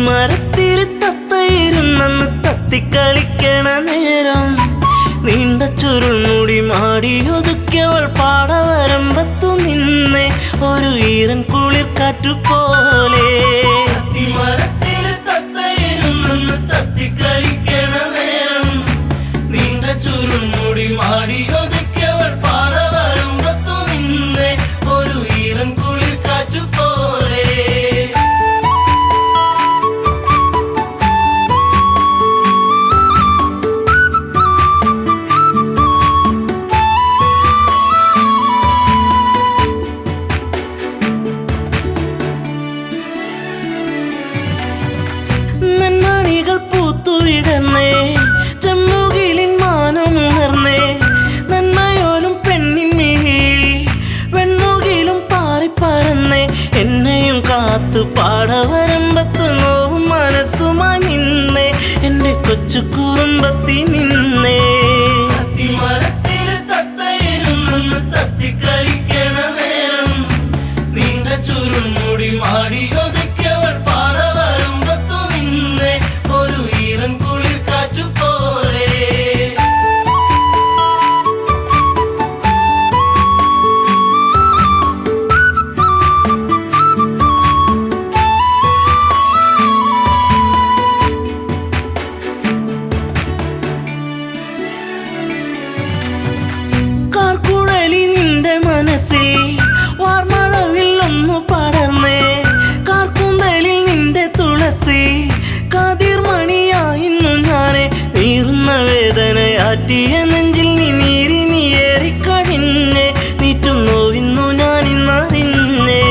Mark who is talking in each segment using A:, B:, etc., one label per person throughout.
A: അത്തിമരത്തിൽ തത്തയിരുന്നെന്ന് തത്തിക്കളിക്കണ നേരം നീണ്ട ചുരുൾമുടി മാടിയൊതുക്കിയവൾ പാടവരമ്പത്തു നിന്നെ ഒരു ഈറൻ കുളിർ കാറ്റുപോലെ. അത്തിമരത്തിൽ തത്തയിരുന്നെന്ന് തത്തിക്കളിക്കണ നേരം നീണ്ട ചുരുൾമുടി മാടിയൊതുക്കിയവൾ പാടവരമ്പത്തു നിന്നെ ഒരു ഈറൻ കുളിർ കാറ്റുപോലെ. നന്മണികൾ പൂത്തുവിടന്നേ ചെമ്മുകിലിൻ മാനമുണർന്നേ നന്മയോലും പെണ്ണിൻമിഴി വെണ്ണുകിലും പാറിപ്പറന്നേ എന്നെയും കാത്തു പാടവരമ്പത്ത് നോവും മനസ്സുമായി നിന്നേ എന്റെ കൊച്ചു കുറുമ്പത്തി നിന്നേ. അത്തിമരത്തിൽ തത്തയിരുന്നെന്ന് തത്തിക്കളിക്കണ നേരം നീണ്ട ചുരുൾമുടി മാടിയൊതുക്കിയവൾ പാടവരമ്പത്തു നിന്നെ ഒരു ഈറൻ കുളിർ കാറ്റുപോലെ. കാർക്കുഴലി നിന്റെ മനസ്സിൽ വാർമഴവിൽ ഒന്നു പടർന്നേ കാർക്കുന്തലിൽ നിന്റെ തുളസി കാതിർമണിയായിരുന്നു ഞാനെ നീറുന്ന വേദനയാറ്റിയ നെഞ്ചിൽ നീ നീരിനി ഏറിക്കഴിഞ്ഞേ നീറ്റും നോവിന്നു ഞാനിന്നറിഞ്ഞേ.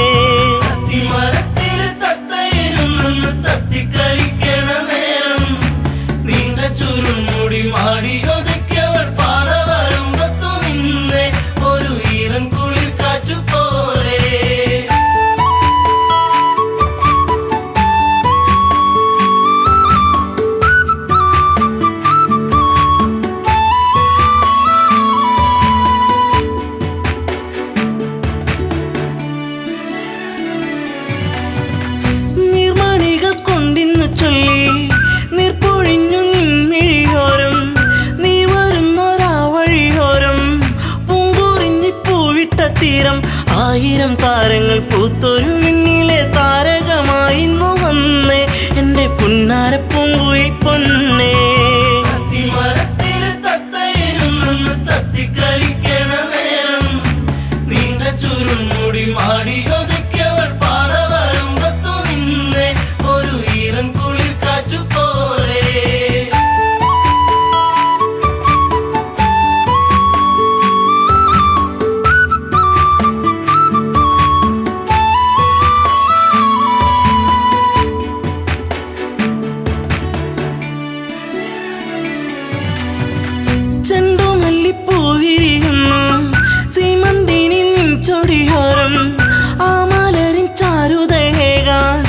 A: അത്തിമരത്തിൽ തത്തയിരുന്നെന്ന് തത്തിക്കളിക്കണ നേരം നീണ്ട ചുരുൾമുടി മാടിയൊതുക്കിയവൾ പാടവരമ്പത്തു നിന്നെ ഒരു ഈറൻ കുളിർ കാറ്റുപോലെ. നീർമണികൾ കൊണ്ടിന്നു ചൊല്ലി നീർപ്പൊഴിഞ്ഞു നിൻമിഴിയോരം നീ വരുന്നൊരാ വഴിയോരം പൂങ്കുറിഞ്ഞി പൂവിട്ട തീരം ആയിരം താരങ്ങൾ പൂത്തൊരു വിണ്ണിലെ താരകമായിന്നു വന്നേ എന്റെ പുന്നാര പൂങ്കുയിൽ പൊന്നേ. അത്തിമരത്തിൽ തത്തയിരുന്നെന്ന് തത്തിക്കളിക്കണ നേരം നീണ്ട ചുരുൾമുടി മാടിയൊതുക്കിയവൾ പാടവരമ്പത്തു നിന്നെ ഒരു ഈറൻ കുളിർ കാറ്റുപോലെ. ചെണ്ടുമല്ലിപ്പൂവിരിയുന്നു സീമന്തിനി നിൻ ചൊടിയോരം ആ മലരിൻ ചാരുതയേകാൻ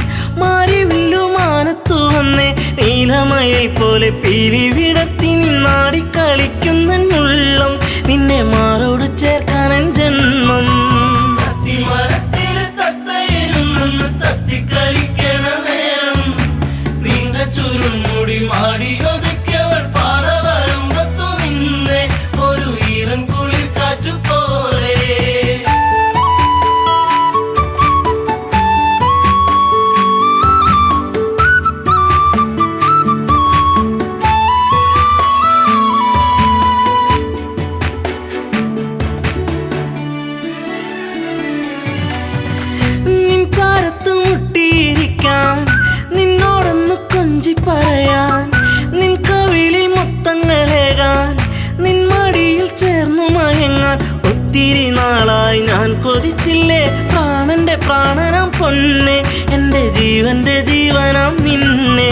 A: മാരിവില്ലുമാനത്തു വന്നേ നീലമയിൽ പോലെ പീലിവിടത്തി നിന്നാടിക്കളിക്കുന്നുള്ളം നിന്നെ മാറോട് ചേർക്കാനൻ ജന്മം. അത്തിമരത്തിൽ തത്തയിരുന്നെന്ന് തത്തിക്കളിക്കണ നേരം നീണ്ട ചുരുൾമുടി മാടിയൊതുക്കിയവൾ പാടവരമ്പത്തു നിന്നെ ഒരു ഈറൻ കുളിർ കാറ്റുപോലെ. നിൻ ചാരത്ത് മുട്ടിയിരിക്കാൻ നിന്നോടൊന്ന് കൊഞ്ചി പറയാൻ നിൻ കവിളിൽ മുത്തങ്ങളേകാൻ നിൻ മടിയിൽ ചേർന്നു മയങ്ങാൻ ഒത്തിരി നാളായി ഞാൻ കൊതിച്ചില്ലേ പ്രാണന്റെ പ്രാണനാം പൊന്നെ എന്റെ ജീവന്റെ ജീവനാം നിന്നെ.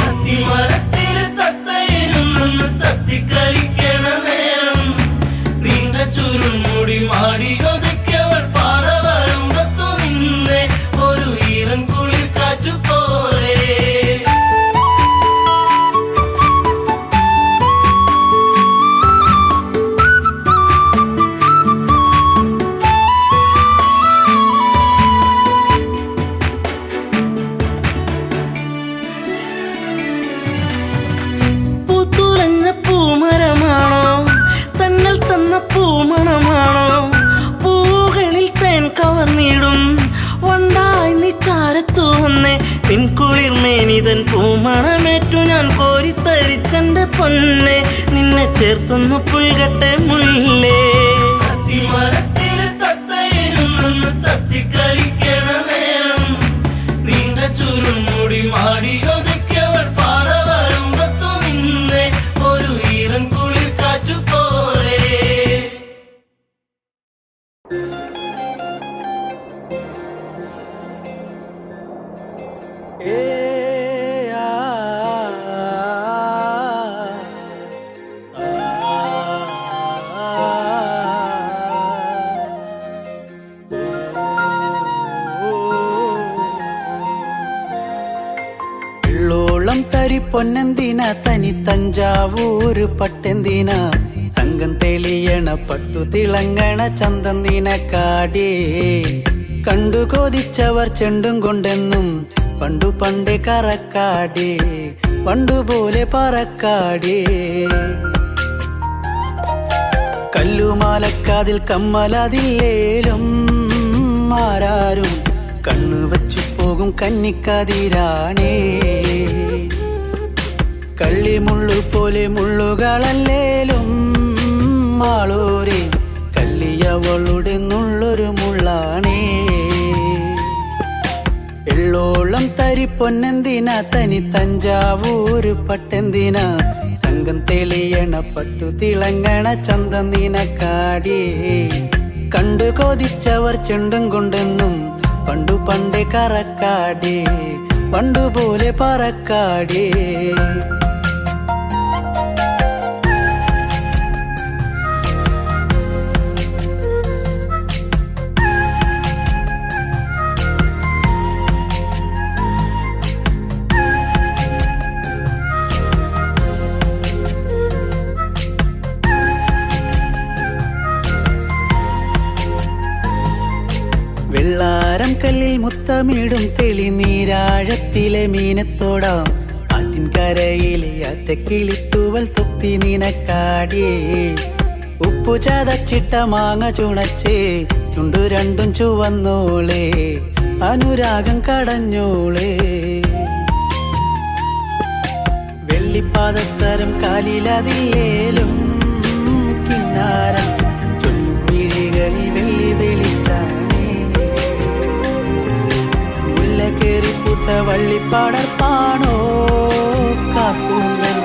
A: അത്തിമരത്തിൽ തത്തയിരുന്നെന്ന് തത്തിക്കളിക്കണ നേരം നീണ്ട ചുരുൾമുടി മാടിയൊതുക്കിയവൾ പാടവരമ്പത്തു നിന്നെ ഒരു ഈറൻ കുളിർ കാറ്റുപോലെ. പൂമണമാണോ? പൂകളിൽ തേൻ കവർന്നിടും വണ്ടായി നീ ചാരത്തു വന്നേ. പിൻകുളിർമേനിതൻ പൂമണമേറ്റു ഞാൻ കോരിത്തരിച്ചെന്റെ പൊന്നെ. നിന്നെ ചേർത്തൊന്നു പുൽകട്ടെ മുല്ലേ. അത്തിമരത്തില് തത്തയിരുന്നെന്ന് തത്തിക്കളിക്കണ നേരം നീണ്ട ചുരുൾമുടി മാടിയൊതുക്കിയവൾ പാറ വരുമ്പത്തു നിന്നെ ഒരു ഈറൻ കുളിർ കാറ്റുപോലെ.
B: വെള്ളോളം തരി പൊന്നെന്തിന തനി തഞ്ചാവൂര് പട്ടെന്തിന തങ്കം തെളിയണ പട്ടു തിളങ്ങണ ചന്തന്തിന കാടേ. കണ്ടു കൊതിച്ചവർ ചെണ്ടും കൊണ്ടെന്നും പണ്ടു പണ്ടേ കറക്കാടേ. പണ്ടുപോലെ പറക്കാടേ. കല്ലുമാലക്കാതിൽ കമ്മലതില്ലേലും ആരാരും കണ്ണു വച്ചു പോകും കന്നിക്കതിരാണേ. കള്ളിമുള്ളു പോലെ മുള്ളുകളല്ലേലും ആളൂരെ കള്ളിയവളുടെ നുള്ളൊരു മുള്ളാണേ. എള്ളോളം തരി പൊന്നെന്തിന തനി തഞ്ചാവൂര് പട്ടെന്തിന തങ്കം തെളിയണ പട്ടു തിളങ്ങണ ചന്തന്തിന കാടേ. കണ്ടു കൊതിച്ചവർ ചെണ്ടും കൊണ്ടെന്നും പണ്ടു പണ്ടേ കറക്കാടേ. പണ്ടുപോലെ പറക്കാടേ. വെള്ളാരം കല്ലിൽ മുത്തമിടും തെളിനീരാഴത്തിലെ മീനത്തോടാം ആറ്റിൻകരയിലെ അറ്റക്കിളിത്തൂവൽ തൊപ്പി നിനക്കാടേ. ഉപ്പു ചതച്ചിട്ട മാങ്ങ ചുണച്ചേ ചുണ്ടു രണ്ടും ചുവന്നോളേ. അനുരാഗം കടഞ്ഞോളേ. വെള്ളിപ്പാദസരം കാലിലതില്ലേലും കിന്നാരം ചൊല്ലും മിഴികളിൽ വെള്ളി വെളിച്ചാണേ. കേറിപ്പൂത്ത വള്ളിപ്പാടർപ്പാണോ കാക്കൂന്തൽ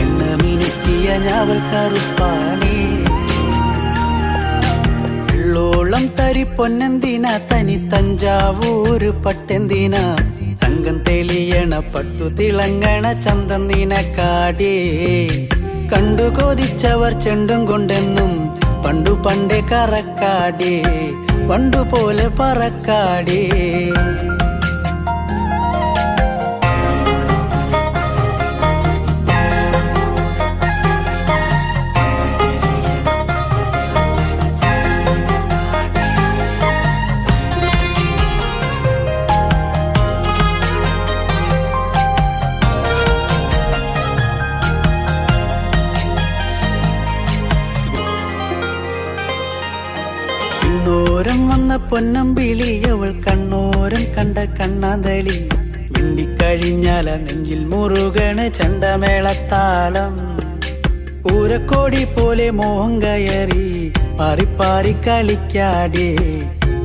B: എണ്ണ മിനുക്കിയ ഞാവൽ കറുപ്പാണേ. വെള്ളോളം തരി പൊന്നെന്തിന തനി തഞ്ചാവൂര് പട്ടെന്തിന തങ്കം തെളിയണ പട്ടു തിളങ്ങണ ചന്തന്തിന കാടേ. കണ്ടു കൊതിച്ചവർ ചെണ്ടും കൊണ്ടെന്നും പണ്ടു പണ്ടേ കറക്കാടേ. പണ്ടുപോലെ പറക്കാടേ. വന്ന പൊന്നമ്പിളി അവൾ കണ്ണോരം കണ്ട കണ്ണാന്തളി. മിണ്ടിക്കഴിഞ്ഞാല നെഞ്ചിൽ മുറുകണ ചണ്ടമേളത്താളം. പൂരക്കോടി പോലെ മോഹം കയറി പാറിപ്പാറി കളിക്കാടേ.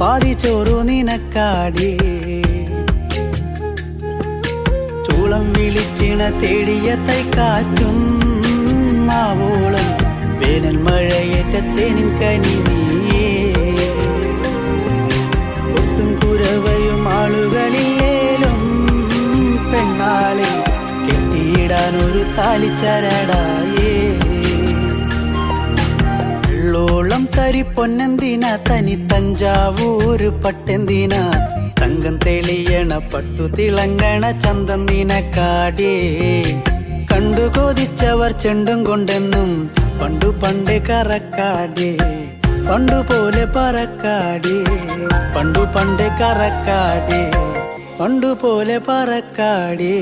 B: പാതി ചോറു നിനക്കാടേ. ചൂളം വിളിച്ചിണ തേടിയ തൈക്കാറ്റും മാവോളം വേനൽ മഴയേറ്റ തേനിൻ കനി നീയേ. കുരവയും ആളുകളില്ലേലും പെണ്ണാളെ കെട്ടിയിടാനൊരു താലിച്ചരടായേ. വെള്ളോളം തരി പൊന്നെന്തിന തനി തഞ്ചാവൂര് പട്ടെന്തിന തങ്കം തെളിയണ പട്ടു തിളങ്ങണ ചന്തന്തിന കാടേ. കണ്ടു കൊതിച്ചവർ ചെണ്ടും കൊണ്ടെന്നും പണ്ടു പണ്ടേ കറക്കാടേ. പണ്ടുപോലെ പറക്കാടേ. പണ്ടു പണ്ടേ കറക്കാടേ. പണ്ടുപോലെ പറക്കാടേ.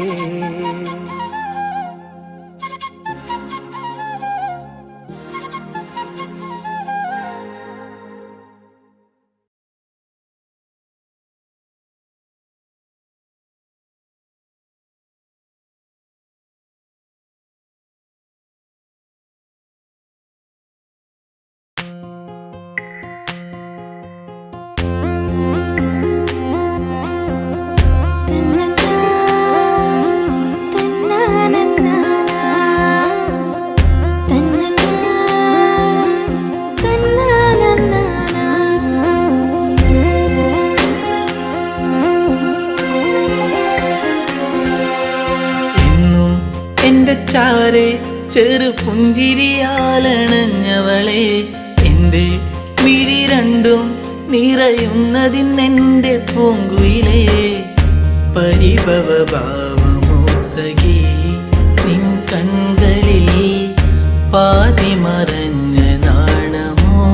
A: ചാരെ ചെറു പുഞ്ചിരിയാലണഞ്ഞവളെ എൻ്റെ മിഴി രണ്ടും നിറയുന്നതിന്നെൻ്റെ പൂങ്കുയിലേ പരിഭവ ഭാവമോ സഖി നിൻ കൺകളിൽ പാതി മറഞ്ഞ നാണമോ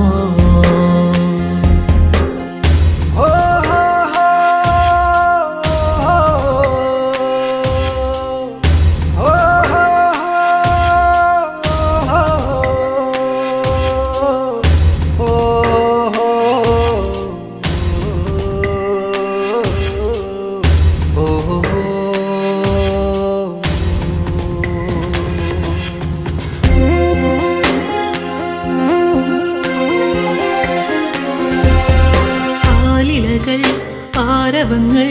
A: ആരവങ്ങൾ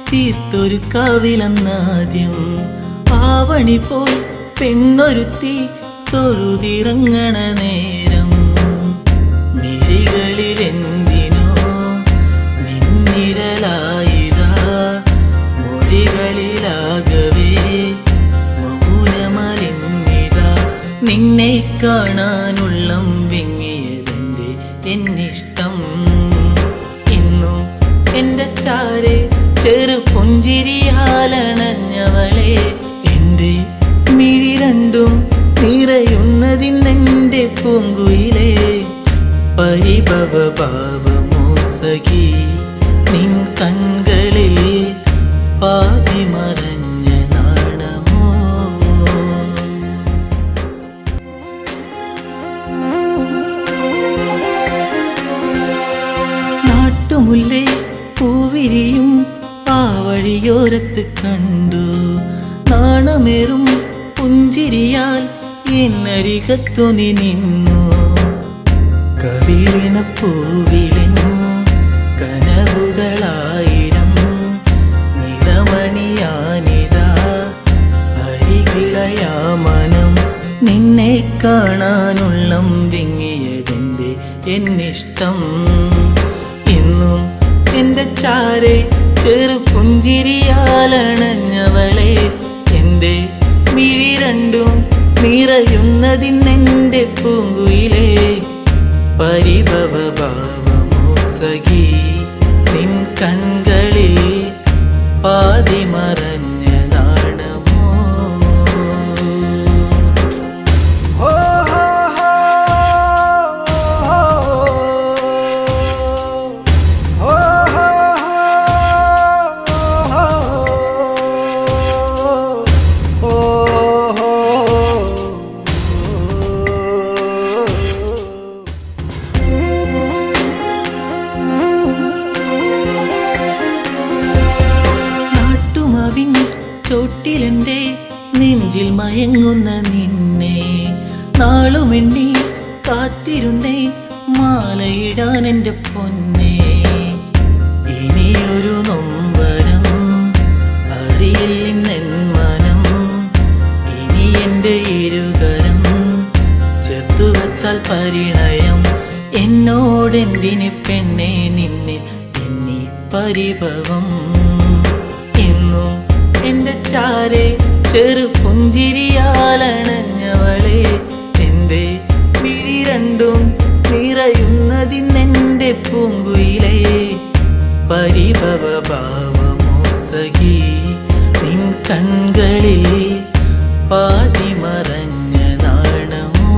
A: തീർത്തൊരു കാവിലെന്നാദ്യം ആവണി പോൽ പെണ്ണൊരുത്തി തൊഴുതിറങ്ങണ നേരം മിഴികളിലെന്തിനോ നിന്നിഴലായിതാ മൊഴികളിലാകവേ മൗനമലിഞ്ഞിതാ നിന്നെ കാണാനുള്ളം വിങ്ങിയതിൻ്റെ എന്നിഷ്ടം എൻ്റെ ചാരെ ചെറു പുഞ്ചിരിയാലണഞ്ഞവളെ എൻ്റെ മിഴി രണ്ടും നിറയുന്നതിന്നെൻ്റെ പൂങ്കുയിലേ പരിഭവ ഭാവമോ സഖി നിൻ കൺകളിൽ പാതി മറഞ്ഞ നാണമോ നാട്ടുമുല്ലേ പൂവിരിയും ആ വഴിയോരത്ത് കണ്ടു നാണമേറും പുഞ്ചിരിയാൽ എന്നരികത്തു നീ നിന്നു കവിളിന പൂവിലെന്നു കനവുകളായിരം നിറമണിയാനിതാ അരികിളയാ മനം നിന്നെ കാണാനുള്ളം വിങ്ങിയതിൻ്റെ എന്നിഷ്ടം ഇന്നും എൻ്റെ ചാരെ ചെറു പുഞ്ചിരിയാലണഞ്ഞവളെ എൻ്റെ മിഴി രണ്ടും നിറയുന്നതിന്നെൻ്റെ പൂങ്കുയിലേ പരിഭവ ഭാവമോ സഖി നിൻ കൺകളിൽ പാതി മറഞ്ഞ നാണമോ ചോട്ടിലെൻ്റെ നെഞ്ചിൽ മയങ്ങുന്ന നിന്നെ നാളുമെണ്ണി കാത്തിരുന്നേ മാലയിടാൻ എൻ്റെ പൊന്നെ ഇനിയൊരു നൊമ്പരം അറിയില്ലെന്നെൻ മനം ഇനി എൻ്റെ ഇരുകരം ചേർത്തു വച്ചാൽ പരിണയം എന്നോടെന്തിന് പെണ്ണെ നിന്നെ എന്നീ പരിഭവം എന്നും എൻ്റെ ചാരെ ചെറു പുഞ്ചിരിയാലണഞ്ഞവളെ എൻ്റെ മിഴി രണ്ടും നിറയുന്നതിന്നെൻ്റെ പൂങ്കുയിലേ പരിഭവ ഭാവമോ സഖി നിൻ കൺകളിൽ പാതി മറഞ്ഞ നാണമോ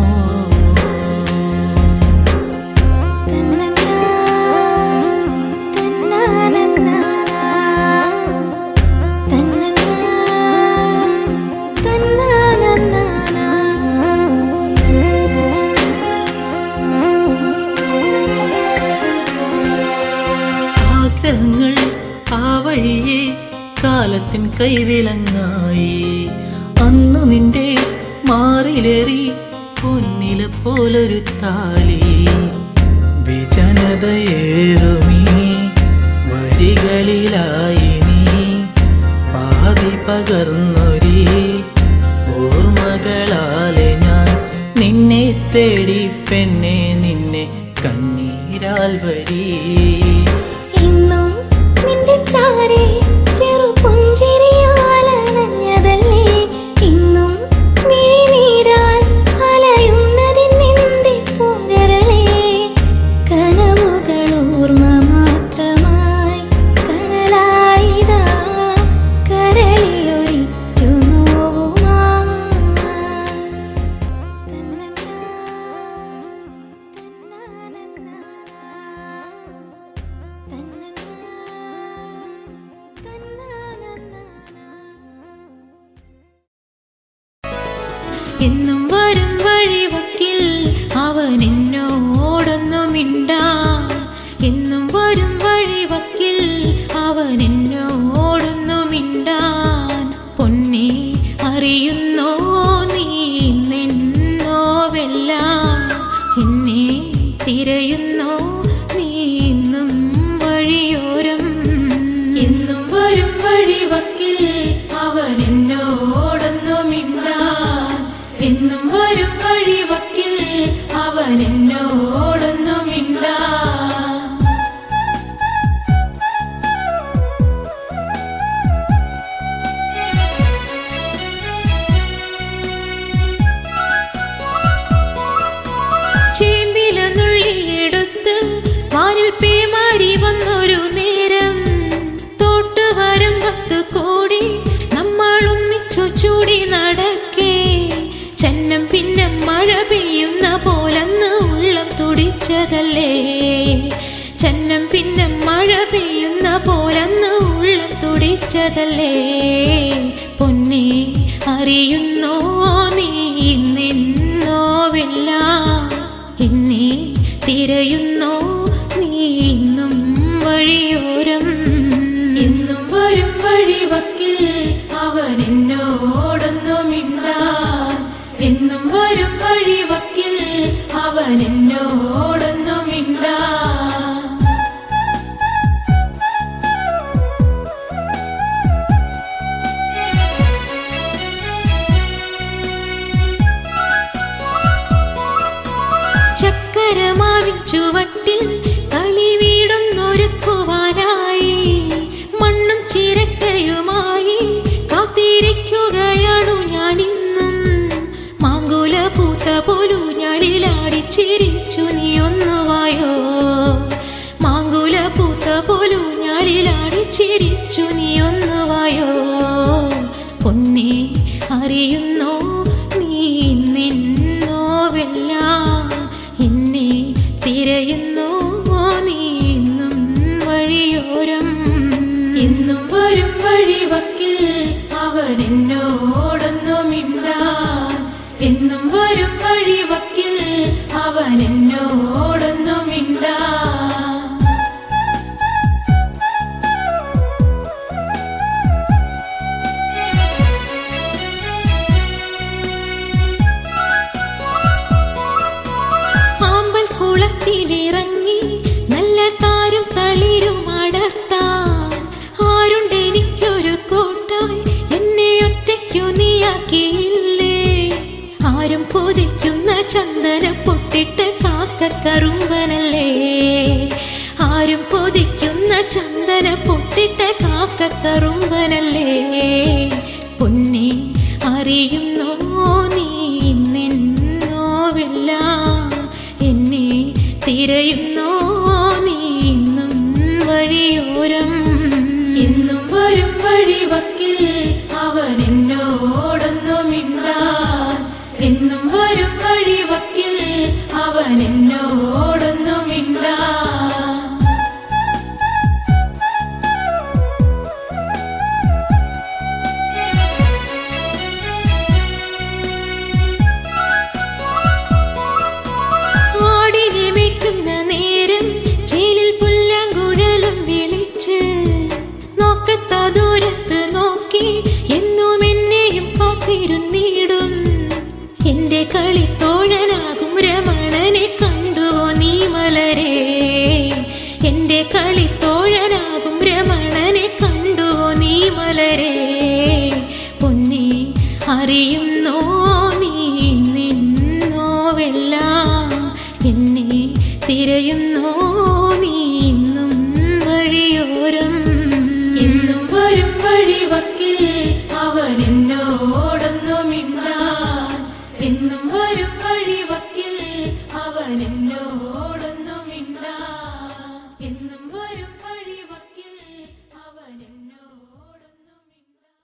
A: ആഗ്രഹങ്ങൾ ആ വഴിയെ കാലത്തിൻ കൈവിലങ്ങായി അന്നു നിന്റെ മാറിലേറി പൊന്നില പോലൊരു താലി വിജനതയേറുമീ വഴികളിലായി നീ പാതി പകർന്നൊരി ഓർമ്മകളാലെ ഞാൻ നിന്നെ തേടി പെണ്ണെ നിന്നെ കണ്ണീരാൽ വഴി
C: ഇന്നും നിന്റെ ചാരെ ചെറു പുഞ്ചിരിയാലണഞ്ഞതല്ലേ ഇന്നും മിഴി അവൻ എന്നോടൊന്നു മിണ്ടാൻ എന്നും വരും വഴിവക്കിൽ അവൻ എന്നോടൊന്നു മിണ്ടാൻ പൊന്നെ അറിയുന്നോ നീ നിന്നോവെല്ലാം എന്നെ തിരയുന്നോ നീ ഇന്നും വഴിയോരം എന്നും വരും വഴിവക്കിൽ അവൻ എന്നോടൊന്നു മിണ്ടാൻ എന്നും വരും വഴിവക്കിൽ അവൻ എന്നോടൊന്നു മിണ്ടാൻ ചേമ്പില നുള്ളിയെടുത്ത് വാനിൽ പേമാരി വന്നൊരു നേരം തോട്ടുവരും 10 കോടി നമ്മൾ ഒന്നിച്ചു ചൂടി നടക്കേ ചന്നം പിന്നെ മഴ പെയ്യുന്ന പോലന്ന് ഉള്ളം തുടിച്ചതല്ലേ ചന്നം പിന്നെ മഴ പെയ്യുന്ന പോലന്ന് ഉള്ളം തുടിച്ചതല്ലേ പൊന്നെ അറിയുന്നോ നീ നിന്നോവെല്ലാം എന്നെ തിരയുന്നോ നീ ഇന്നും വഴിയോരം എന്നും വരും വഴിവക്കിൽ അവൻ എന്നോടൊന്നു മിണ്ടാൻ എന്നും വരും വഴിവക്കിൽ അവൻ എന്നോടൊന്നു മിണ്ടാൻ ചക്കരമാവിൻ ചുവട്ടിൽ കളി വീടൊന്നൊരുക്കുവാനായി മണ്ണും ചിരക്കയുമായി കാത്തിരിക്കുകയാണു ഞാനിന്നും മാങ്കുല പൂത്ത പോലു ഞാലിലാടി ചിരിച്ചു നീ ഒന്നുവായോ മാങ്കുല പൂത്ത പോലു ഞാലിലാടി ചിരിച്ചു നീ ഒന്നുവായോ പൊന്നെ അറിയുന്നോ നീ നിന്നോവെല്ലാം എന്നെ തിരയുന്നോ നീ ഇന്നും വഴിയോരം എന്നും വരും വഴിവക്കിൽ അവൻ എന്നോടൊന്നു മിണ്ടാൻ എന്നും വരും വഴിവക്കിൽ അവൻ എന്നോടൊന്നു മിണ്ടാൻ കുളത്തിലിറങ്ങി നല്ല താരും തളിരും അടർത്താൻ ആരുണ്ടെനിക്കൊരു കൂട്ടായി എന്നെ ഒറ്റയ്ക്കു നീയാക്കിയില്ലേ ആരും കൊതിക്കുന്ന ചന്ദന പൊട്ടിട്ട കാക്കക്കറുമ്പനല്ലേ ആരും കൊതിക്കുന്ന ചന്ദന പൊട്ടിട്ട കാക്കക്കറുമ്പനല്ലേ പൊന്നെ അറിയുന്നോ നീ നിന്നോവെല്ലാം എന്നെ തിരയുന്നോ നീ ഇന്നും വഴിയോരം എന്നും വരും വഴിവക്കിൽ അവൻ എന്നോടൊന്നു മിണ്ടാൻ എന്നും വരും വഴിവക്കിൽ അവൻ എന്നോടൊന്നു മിണ്ടാൻ ചേലിൽ പുല്ലാങ്കുഴലും വിളിച്ച് നോക്കത്താ ദൂരത്ത് നോക്കി എന്നും എന്നെയും കാത്തിരുന്നിടും എന്റെ കളിത്തോഴനാകും രമണനെ കണ്ടുവോ നീ മലരേ എന്റെ കളിത്തോഴനാകും രമണനെ കണ്ടുവോ നീ മലരേ പൊന്നെ അറിയുന്നോ നീ നിന്നോവെല്ലാം എന്നെ തിരയുന്നോ നീ ഇന്നും വഴിയോരം എന്നും വരും വഴിവക്കിൽ അവൻ എന്നോടൊന്നു മിണ്ടാൻ എന്നും വരും വഴിവക്കിൽ അവൻ എന്നോടൊന്നു മിണ്ടാൻ എന്നും വരും വഴിവക്കിൽ അവൻ എന്നോടൊന്നു മിണ്ടാൻ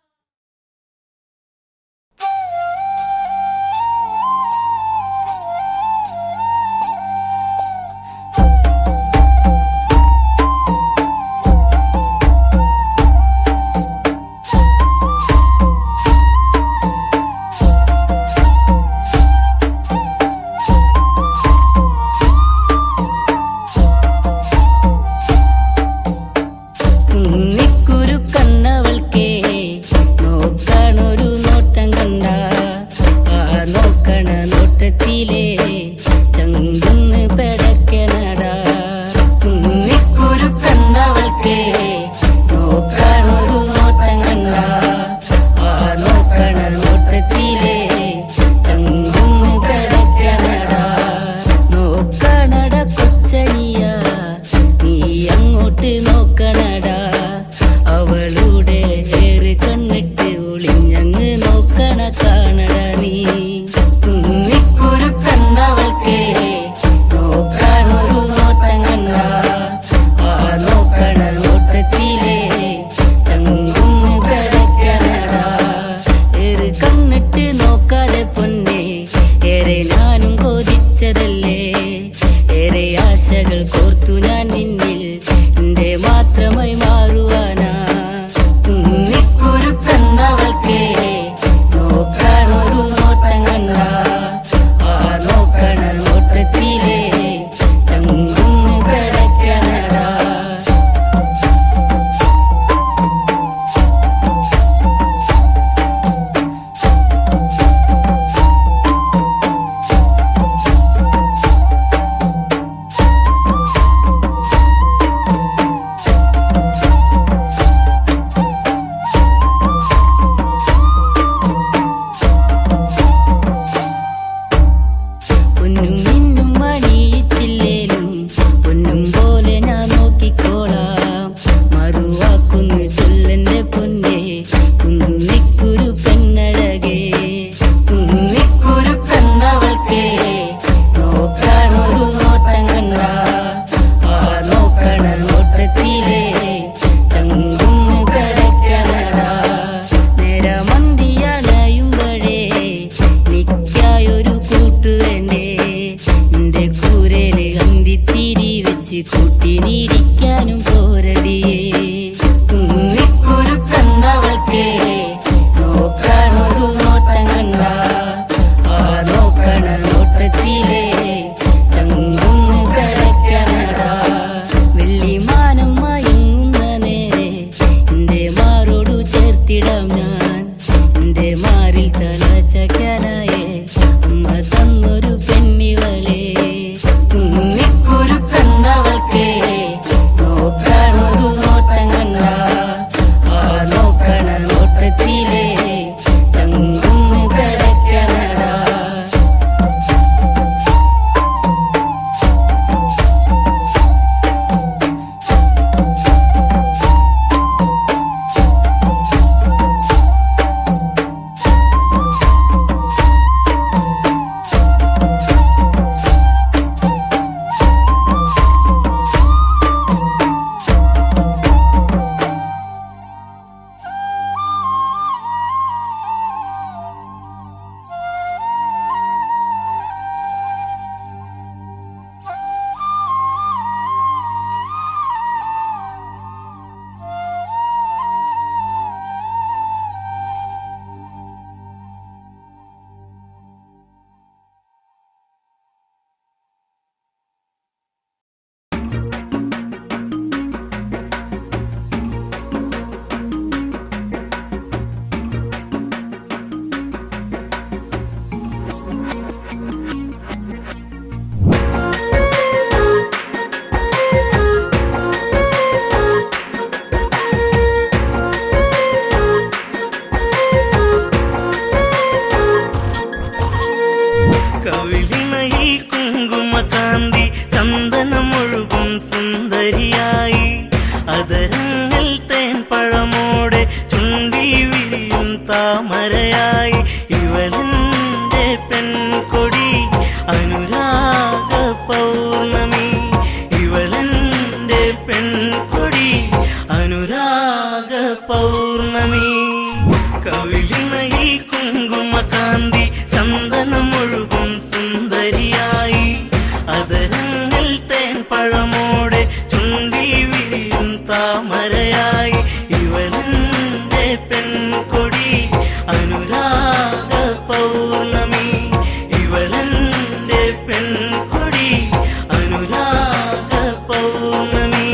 D: മാലകൾ കോർത്തു ഞാൻ നിന്നിൽ എന്റെ മാത്രമായി മാറുവാനാ. കുന്നിക്കുരുക്കന്നവൾക്കേ നോക്കാനൊരു നോട്ടം കണ്ട ആ നോക്കണ നോട്ടത്തിലേ ചങ്കുന്ന് കിടക്കണടാ. പൊന്നും മിന്നും മണിയിച്ചില്ലേലും പൊന്നും പോലെ ഞാൻ നോക്കിക്കോളാം. മറുവാക്കുന്നു ചൊല്ലെന്റെ പൊന്നേ കുന്നിക്കുരു പെണ്ണഴകേ. കുന്നിക്കുരുക്കന്നവൾക്കേ നോക്കാനൊരു നോട്ടം കണ്ട ആ നോക്കണ നോട്ടത്തിലേ ചങ്കുന്ന് കിടക്കണടാ. നേരമന്തിയണയുമ്പഴേ നിക്കായൊരു കൂട്ടു വേണ്ടേ. എന്റെ കൂരേല് അന്തിത്തിരി വെച്ച് കൂട്ടിനിരിക്കാനും പോരടിയേ. കുന്നിക്കുരുക്കന്നവൾക്കേ നോക്കാനൊരു നോട്ടം കണ്ട ആ നോക്കണ നോട്ടത്തിലേ ചങ്കുന്ന് കിടക്കണടാ. വെള്ളിമാനം മയങ്ങുന്ന നേരെ എന്റെ മാറോടു ചേർത്തിടാം ഞാൻ. എന്റെ മാറിൽ തല ചക്കാനായേ അമ്മ തന്നൊരു പെണ്ണിവളേ. കുന്നിക്കുരുക്കന്നവൾക്കേ നോക്കാനൊരു നോട്ടം കണ്ട ആ നോക്കണ നോട്ടത്തിലേ ചങ്കുന്ന് കിടക്കണടാ.
A: കവിളിണയിൽ കുങ്കുമകാന്തി ചന്ദനമൊഴുകും സുന്ദരിയായി. അതരങ്ങൾ തേൻ പഴമോടെ ചുണ്ടി വിരിയും താമരയായി. ഇവളെന്റെ പെൺകൊടി അനുരാഗ പൗർണമി. ഇവളെന്റെ പെൺകൊടി അനുരാഗ പൗർണമി. കവിളിണയിൽ കുങ്കുമകാന്തി ചന്ദനമൊഴുകും സുന്ദരിയായി. അതരങ്ങൾ തേൻ പഴമോടെ ചുണ്ടി വിരിയും താമരയായി. ഇവളെന്റെ പെൺകൊടി അനുരാഗ പൗർണമി. ഇവളെന്റെ പെൺകൊടി അനുരാഗ പൗർണമി.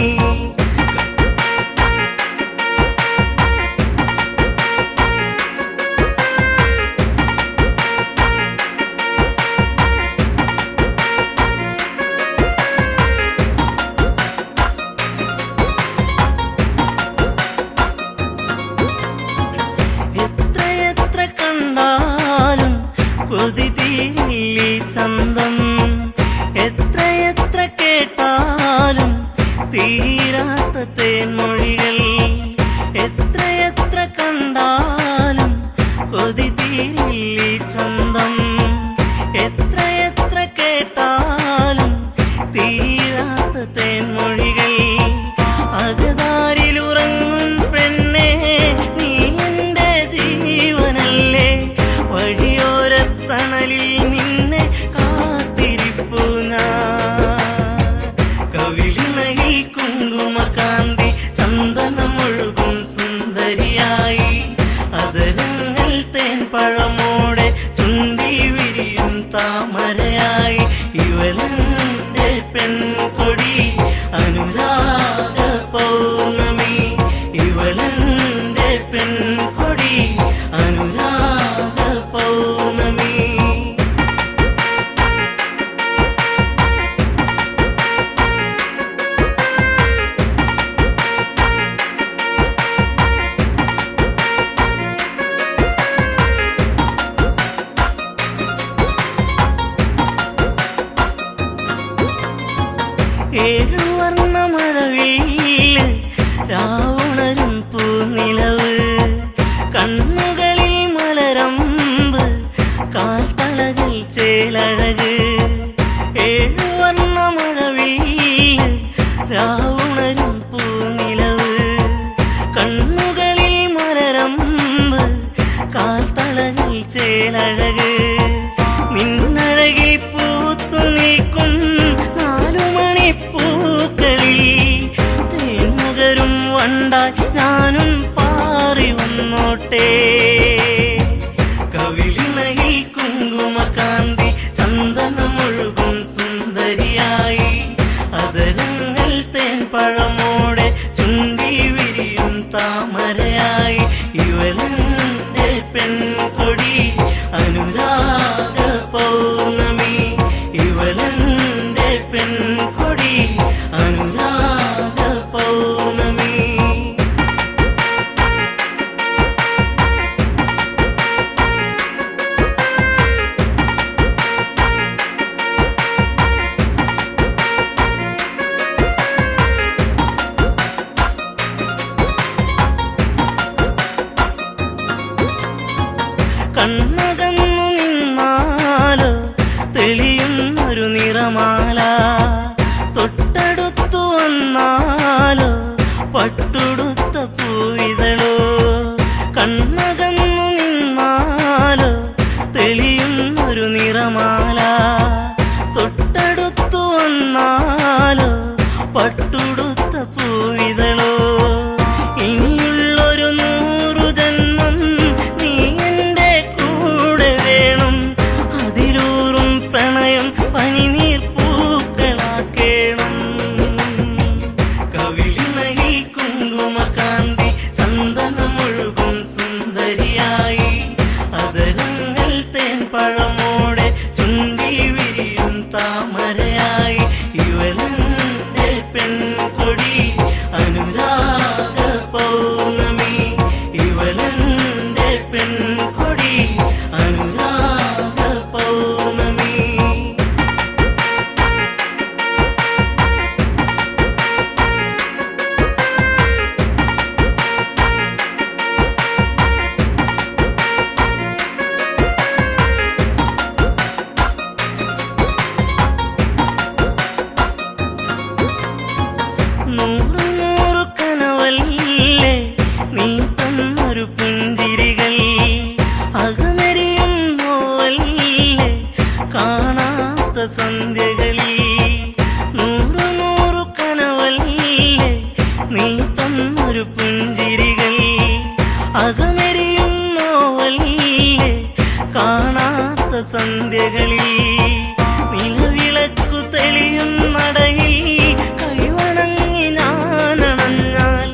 A: പെൺകൊടി അനുരാഗ പൗർണമി ഇവളെന്റെ പെൺകൊടി അനുരാഗ പൗർണമി. ഏഴുവർണ്ണ മഴവില്ല് രാവുണരും പൂനിലവ് കണ്ണുകളിൽ മലരമ്പ് കാൽത്തളകൾ ചേലഴക്. ഏഴുവർണ്ണ മഴവില്ല് രാവുണരും പൂനിലവ് കണ്ണുകളിൽ മലരമ്പ് കാൽത്തളകൾ ചേലഴക്. നിന്നഴകിൽ പൂത്തു നിൽക്കും പൂക്കളിൽ തേനുകരും വണ്ടായി ഞാനും പാറി വന്നോട്ടെ. കവിളിണയിൽ കുങ്കുമകാന്തി ചന്ദനമൊഴുകും സുന്ദരിയായി അതരങ്ങൾ തേൻപഴമോടെ ചുണ്ടി വിരിയും താമരയായി ഇവളെന്റെ പെൺകൊടി അനുരാഗ പൗർണമി ഇവളെന്റെ പെൺകൊടി അനുരാഗ പൗർണമി. കണ്ണകന്നു നിന്നാലോ തെളിയുന്നൊരു നിറമാല തൊട്ടടുത്തു വന്നാലോ പട്ടുടുത്ത പൂവിതളോ. കണ്ണകന്നു നിന്നാലോ തെളിയുന്നൊരു നിറമാല തൊട്ടടുത്തു വന്നാലോ പട്ടുടുത്ത പൂവിതളോ. ഇനിയുള്ളൊരു 100 ജന്മം നീ എന്റെ കൂടെ വേണം അതിലൂറും പ്രണയം പനിനീർ പൂക്കളാക്കേണം. കവിളിണയിൽ കുങ്കുമകാന്തി ചന്ദനമൊഴുകും സുന്ദരിയായി അതരങ്ങൾ തേൻപഴമോടെ ചുണ്ടി വിരിയും താമരയായി ഇവളെന്റെ പെൺകൊടി അനുരാഗ പൗർണമി ഇവളെന്റെ പെൺകൊടി അനുരാഗ പൗർണമി. നൂറ് നൂറ് കനവല്ലേ നീ തന്നൊരു പുഞ്ചിരികൾ അകമെരിയും നോവല്ലേ കാണാത്ത സന്ധ്യകളിൽ. നൂറ് നൂറ് കനവല്ലേ നീ തന്നൊരു പുഞ്ചിരികൾ അകമെരിയും നോവല്ലേ കാണാത്ത സന്ധ്യകളിൽ. നിലവിളക്കു തെളിയും നടയിൽ കൈവണങ്ങി ഞാനണഞ്ഞാൽ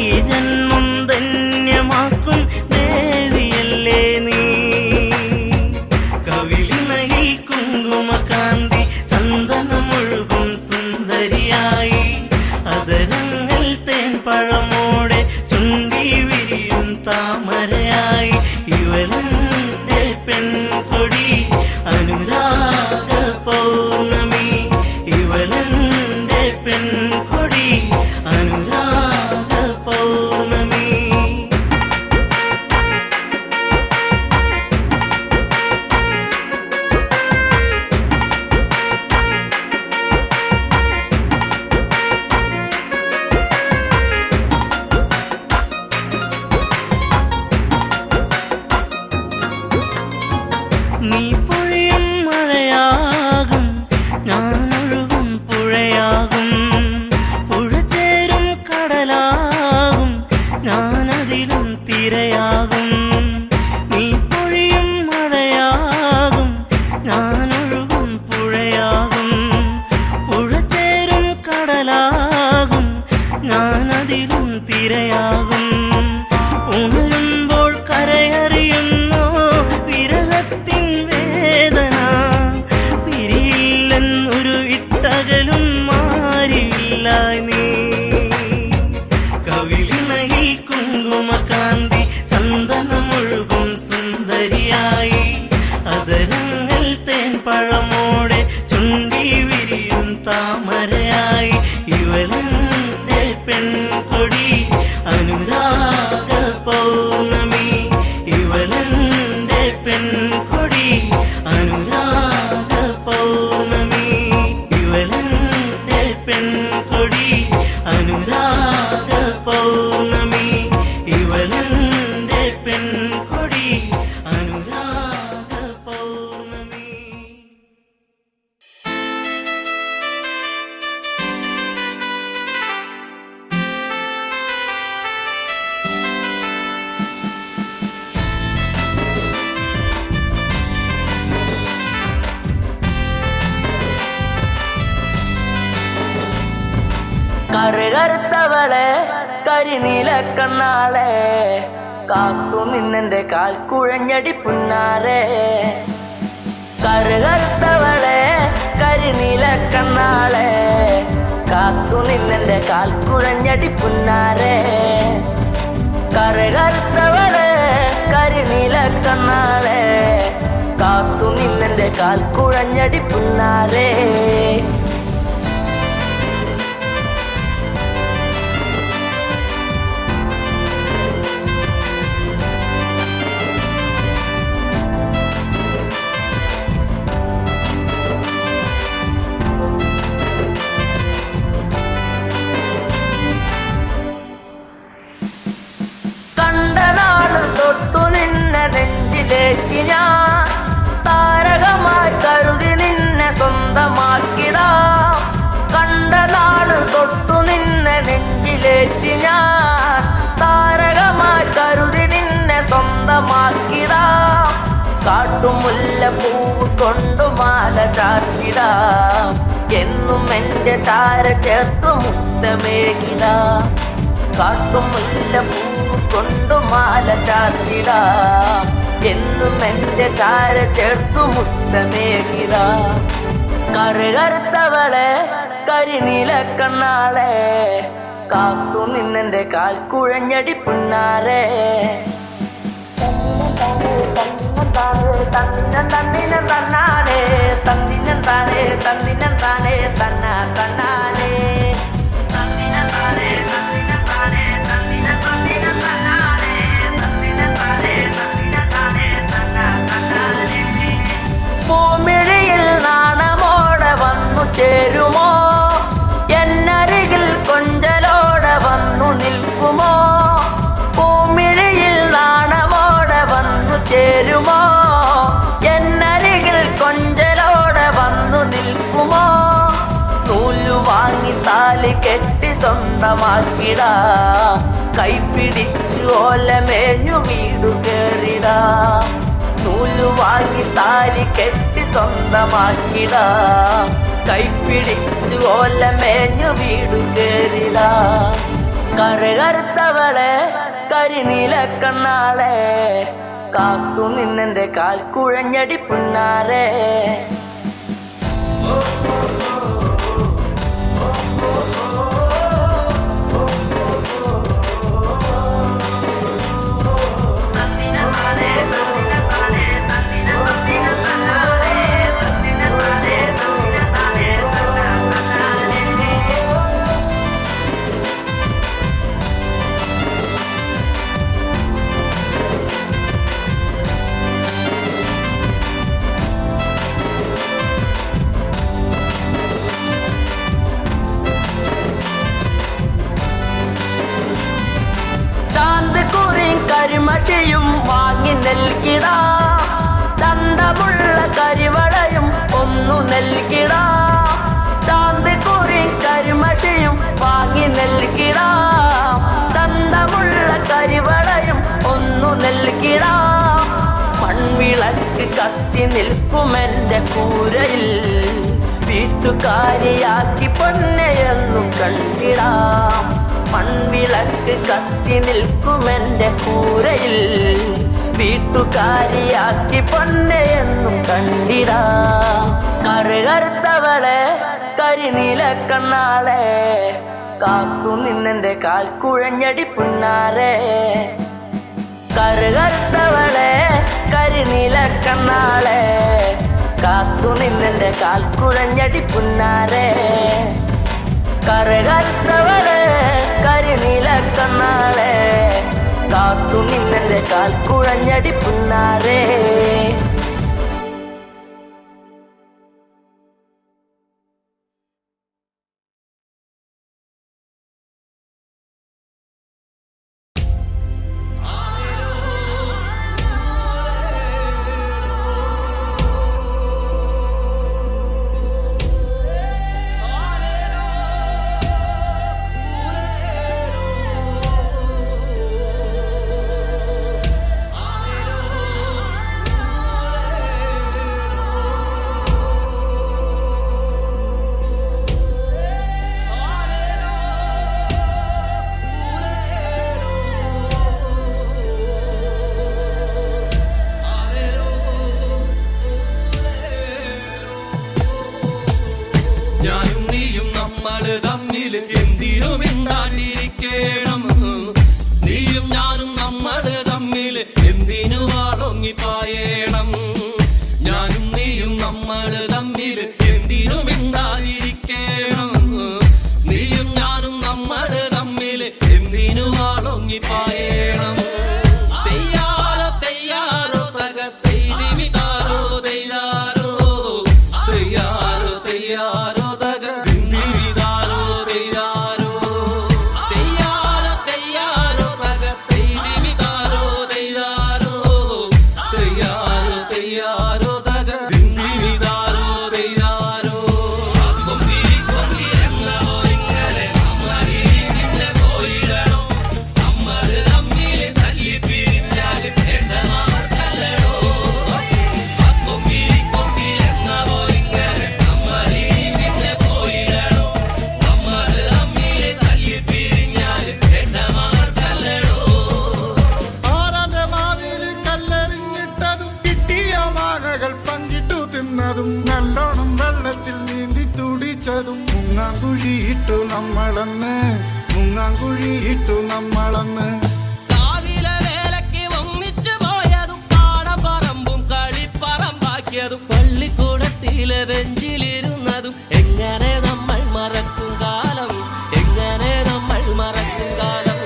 A: ഈ ജന്മം ധന്യമാക്കും ദേവിയല്ലേ നീ. കവിളിണയിൽ കുങ്കുമകാന്തി ചന്ദനമൊഴുകും സുന്ദരിയായി അതരങ്ങൾ തേൻപഴമോടെ ചുണ്ടി വിരിയും താമരയായി ഇവളെന്റെ പെൺകൊടി അനുരാഗ താമരയായി ഇവളെന്റെ പെൺകൊടി അനുരാഗ പൗർണമി ഇവളെന്റെ പെൺകൊടി അനുരാഗ പൗർണമി ഇവളെന്റെ പെൺകൊടി അനുരാഗ പൗർണമി ഇവളെന്റെ പെൺകൊടി അനുരാഗ പൗർണമി.
E: കറുകറുത്തവളെ കരിനീല കണ്ണാളെ കാത്തു നിന്നെന്റെ കാൽ കുഴഞ്ഞടി പുന്നാരെ. കറുകറുത്തവളെ കരിനീല കണ്ണാളെ കാത്തു നിന്നെന്റെ കാൽ കുഴഞ്ഞടി പുന്നാരെ. കറുകറുത്തവളെ കരിനീല കണ്ണാളെ കാത്തു നിന്നെന്റെ കാൽ കുഴഞ്ഞടി പുന്നാരെ. തൊട്ടു നിന്നെ നെഞ്ചിലേറ്റി ഞാൻ താരകമായി കരുതി നിന്നെ സ്വന്തമാക്കിടാം. കണ്ട നാട് തൊട്ടു നിന്നെ നെഞ്ചിലേറ്റി ഞാൻ താരകമായി കരുതി നിന്നെ സ്വന്തമാക്കിടാം. കാട്ടുമുല്ല പൂവ് കൊണ്ടു മാല ചാർത്തിടാം എന്നും എന്റെ ചാര ചേർത്തു മുത്തമേകിടാം. കാട്ടുമുല്ല പൂവ് കൊണ്ടു മാല ചാർത്തിടാം എന്നും എന്റെ ചാര ചേർത്തു മുത്തമേകിടാം. കറുകറുത്തവളെ കരിനീല കണ്ണാളെ കാത്തു നിന്നെന്റെ കാൽ കുഴഞ്ഞടി പുന്നാരെ. തന്നിനം തന്നാനെ തന്നിനം താനേ തന്നിനം താനേ തന്ന തന്നാനേ തന്നിനം താനേ തന്നിനം താനേ തന്നിനം തന്നിനം തന്നാനേ തന്നിനം താനേ തന്നിനം താനേ തന്ന തന്നാനേ. പൂമിഴിയിൽ നാണമോടെ വന്നു ചേരുമോ എന്നരികിൽ കൊഞ്ചലോടെ വന്നു നിൽക്കുമോ. പൂമിഴിയിൽ നാണമോടെ വന്നു ചേരുമോ എന്നരികിൽ കൊഞ്ചലോടെ വന്നു നിൽക്കുമോ. നൂലു വാങ്ങി താലി കെട്ടി സ്വന്തമാക്കിടാ കൈപ്പിടിച്ചു ഓലമേഞ്ഞു വീടു കേറിടാ. നൂലു വാങ്ങി താലി കെട്ടി സ്വന്തമാക്കിടാ കൈപ്പിടിച്ചു ഓലമേഞ്ഞു വീടു കേറിടാ. കറുകറുത്തവളെ കരിനീല കണ്ണാളെ കാത്തു നിന്നെന്റെ കാൽ കുഴഞ്ഞടി പുന്നാരെ. കരിമഷിയും വാങ്ങി നൽകിടാ ചന്തമുള്ള കരിവളയും ഒന്നു നൽകിടാ. ചാന്ത് കുറി കരിമഷിയും വാങ്ങി നൽകിടാ ചന്തമുള്ള കരിവളയും ഒന്നു നൽകിടാ. മൺവിളക്ക് കത്തി നിൽക്കുമെന്റെ കൂരയിൽ വീട്ടുകാരിയാക്കി പൊന്നെയെന്നു കണ്ടിടാം. മൺവിളക്ക് കത്തി നിൽക്കുമെന്റെ കൂരയിൽ വീട്ടുകാരിയാക്കി പൊന്നെയെന്നു കണ്ടിടാം. കറുകറുത്തവളെ കരിനീല കണ്ണാളെ കാത്തു നിന്നെന്റെ കാൽ കുഴഞ്ഞടി പുന്നാരെ. കറുകറുത്തവളെ കരിനീല കണ്ണാളെ കാത്തു നിന്നെന്റെ കാൽ കുഴഞ്ഞടി പുന്നാരെ. കറുകറുത്തവളെ കരിനീല കണ്ണാളെ കാത്തു നിന്നെ കാൽ കുഴഞ്ഞടി പുന്നാരേ.
F: ഞാനും നീയും നമ്മള് തമ്മിൽ എന്തിനും മിണ്ടാണ്ടിരിക്കണം. നീയും ഞാനും നമ്മള് തമ്മിൽ എന്തിനു വാളൊങ്ങിപ്പായണം. ഞാനും നീയും നമ്മള് തമ്മിൽ എന്തിനും മിണ്ടാതിരിക്കണം. നീയും ഞാനും നമ്മള് തമ്മിൽ എന്തിനു വാളൊങ്ങിപ്പായണം. തെയ്യാറോ തെയ്യാറോ തകർത്തെയ്തിമിതാരോ തെയ്യാറോ തെയ്യാറോ തെയ്യാറോ
G: നല്ലോണം വെള്ളത്തിൽ നീന്തി തുടിച്ചതും മുങ്ങാങ്കുഴിയിട്ടു നമ്മളന്ന് മുങ്ങാങ്കുഴിയിട്ടു നമ്മളന്ന്.
F: കാവിലെ വേലയ്ക്ക് ഒന്നിച്ചു പോയതും പാടപ്പറമ്പും കളിപ്പറമ്പാക്കിയതും പള്ളിക്കൂടത്തിലെ ബെഞ്ചിലിരുന്നതും എങ്ങനെ നമ്മൾ മറക്കും കാലം, എങ്ങനെ നമ്മൾ മറക്കും കാലം.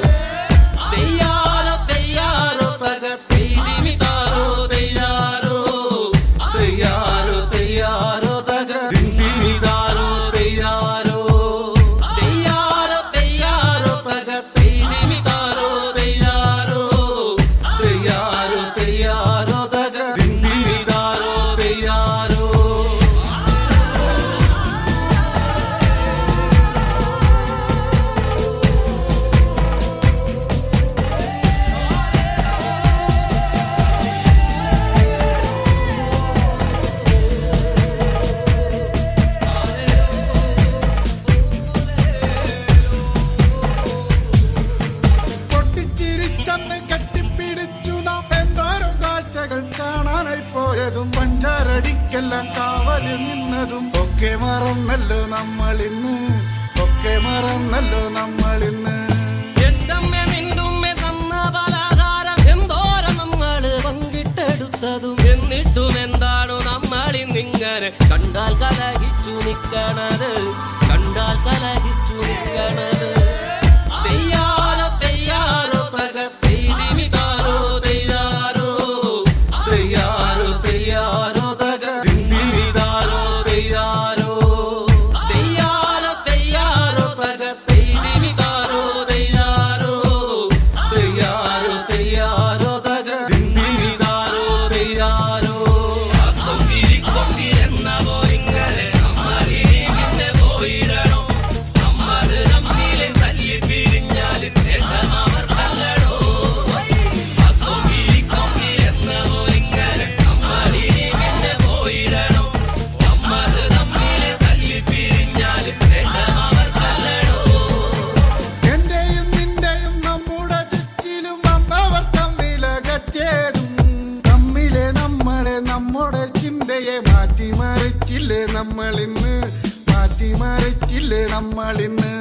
F: തെയ്യാറോ തെയ്യാറോ തകർത്തെയ്തിമിതാരോ തെയ്യാറോ തെയ്യാറോ തെയ്യാറോ തകർത്തിമിതാരോ തെയ്യാറോ തെയ്യാറോ തെയ്യാറോ തകർത്തെയ്തിമിതാരോ തെയ്യാറോ തെയ്യാറോ തെയ്യാറോ തകർത്തിമിതാരോ തെയ്യാറോ.
G: പൊട്ടിച്ചിരിച്ചന്ന് കെട്ടിപ്പിടിച്ചു നാം എന്തോരം കാഴ്ചകൾ കാണാനായി പോയതും പഞ്ചാരടിക്കെല്ലാം കാവല് നിന്നതും ഒക്കെ മറന്നല്ലോ നമ്മളിന്ന്, ഒക്കെ മറന്നല്ലോ നമ്മളിന്ന്.
F: എന്തമ്മേ നിന്നുമ്മേ തന്ന പലഹാരം എന്തോരം നമ്മള് പങ്കിട്ടെടുത്തതും എന്നിട്ടും എന്താണോ നമ്മളിന്നിങ്ങനെ കണ്ടാൽ കലഹിച്ചു നിക്കണത്, കണ്ടാൽ കലഹിച്ചു നിക്കണത്. തെയ്യാറോ തെയ്യാറോ തകർത്തെയ്തിമിതാരോ തെയ്യാറോ തെയ്യാറോ തെയ്യാറോ തകർത്തിമിതാരോ തെയ്യാറോ തെയ്യാറോ തെയ്യാറോ തകർത്തെയ്തിമിതാരോ തെയ്യാറോ തെയ്യാറോ തെയ്യാറോ തകർത്തിമിതാരോ തെയ്യാറോ. എന്ന പോയിങ്ങനെ നമ്മളിങ്ങനെ പോയിടണം. നമ്മള് തമ്മിലെ തല്ലി പിരിഞ്ഞാല് അവർക്കല്ലടോ. എന്ന പോയിങ്ങനെ നമ്മളിങ്ങനെ പോയിടണം. നമ്മള് തമ്മിലെ തല്ലി പിരിഞ്ഞാല് അവർക്കല്ലടോ.
G: എന്റെയും നിന്റെയും നമ്മുടെ ചുറ്റിലും വന്നവർ തമ്മിലകറ്റേതും തമ്മിലെ നമ്മളെ നമ്മുടെ ചിന്തയെ മാറ്റിമറിച്ചില്ലേ നമ്മളിന്ന്, മാറ്റിമറിച്ചില്ലേ നമ്മളിന്ന്.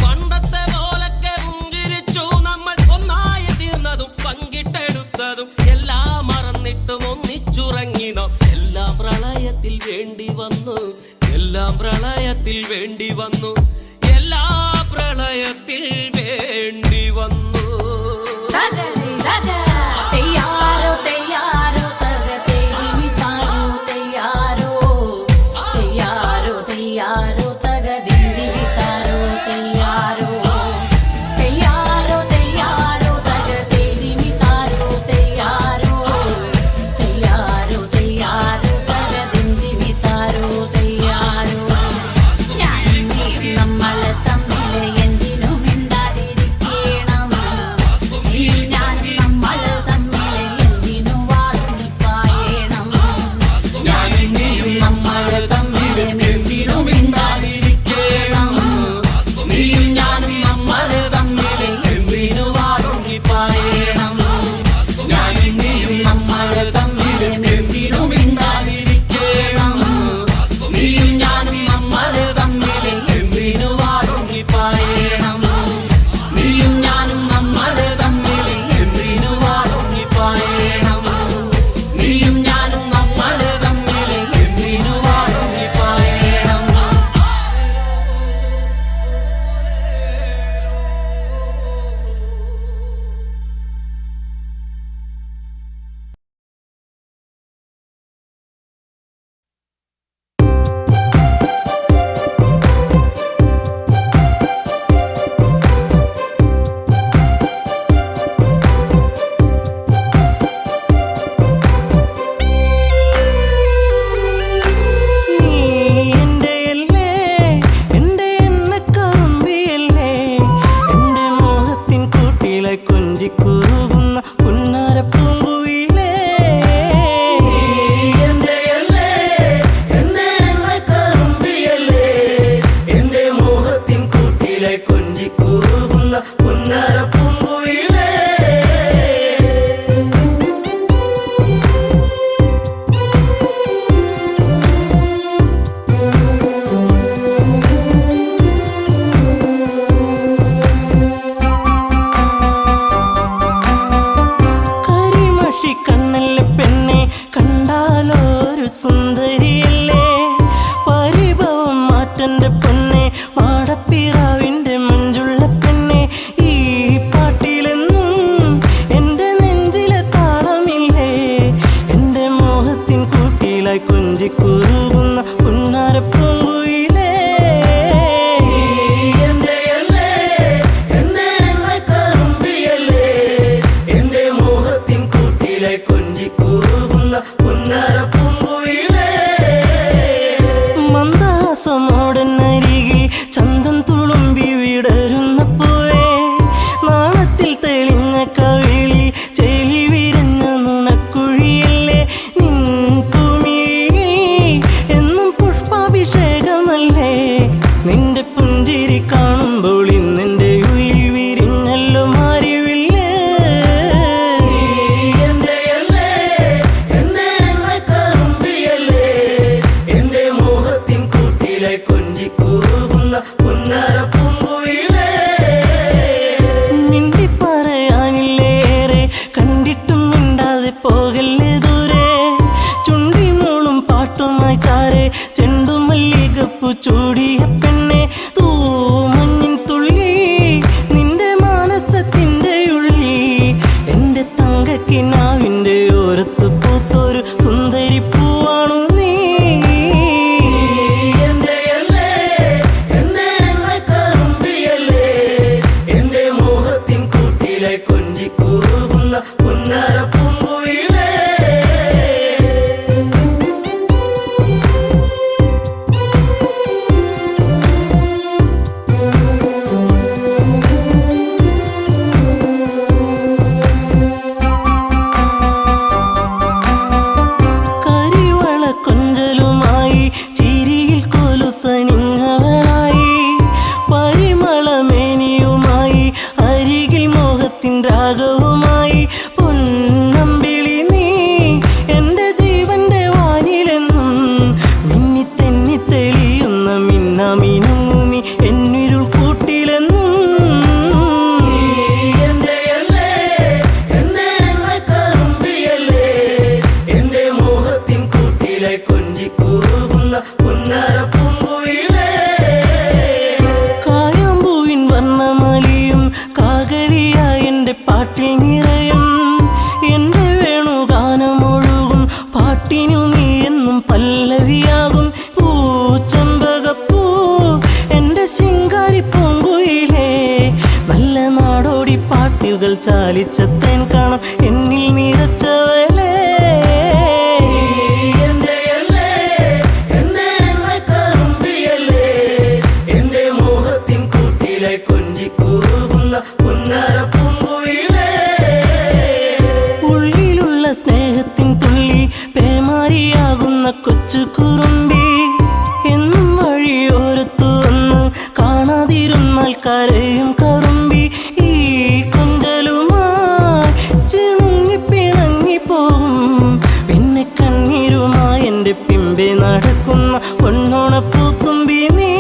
F: പണ്ടത്തെ പോലൊക്കെ പുഞ്ചിരിച്ചു നമ്മൾ ഒന്നായി തീർന്നതും പങ്കിട്ടെടുത്തതും എല്ലാം മറന്നിട്ടും ഒന്നിച്ചുറങ്ങി നാം. എല്ലാം പ്രളയത്തിൽ വേണ്ടി വന്നു, എല്ലാം പ്രളയത്തിൽ വേണ്ടി വന്നു. എല്ലാ പ്രളയത്തിൽ വേണ്ടി വന്നു.
A: വായുകൾ ചാലിച്ച തേൻ കാണാം എന്നിൽ നിറച്ചവളെ. ഉള്ളിലുള്ള സ്നേഹത്തിൻ തുള്ളി പേമാരിയാകുന്ന കൊച്ചു കുറുമ്പി എന്നും വഴിയോരത്തു വന്ന് കാണാതിരുന്നാൽ കരയും കറുമ്പി. ഈ കൊഞ്ചലുമായി ചിണുങ്ങി പിണങ്ങി പോവും പിന്നെ കണ്ണീരുമായി എൻ്റെ പിമ്പെ നടക്കുന്ന പൊന്നോണപ്പൂത്തുമ്പി നീ.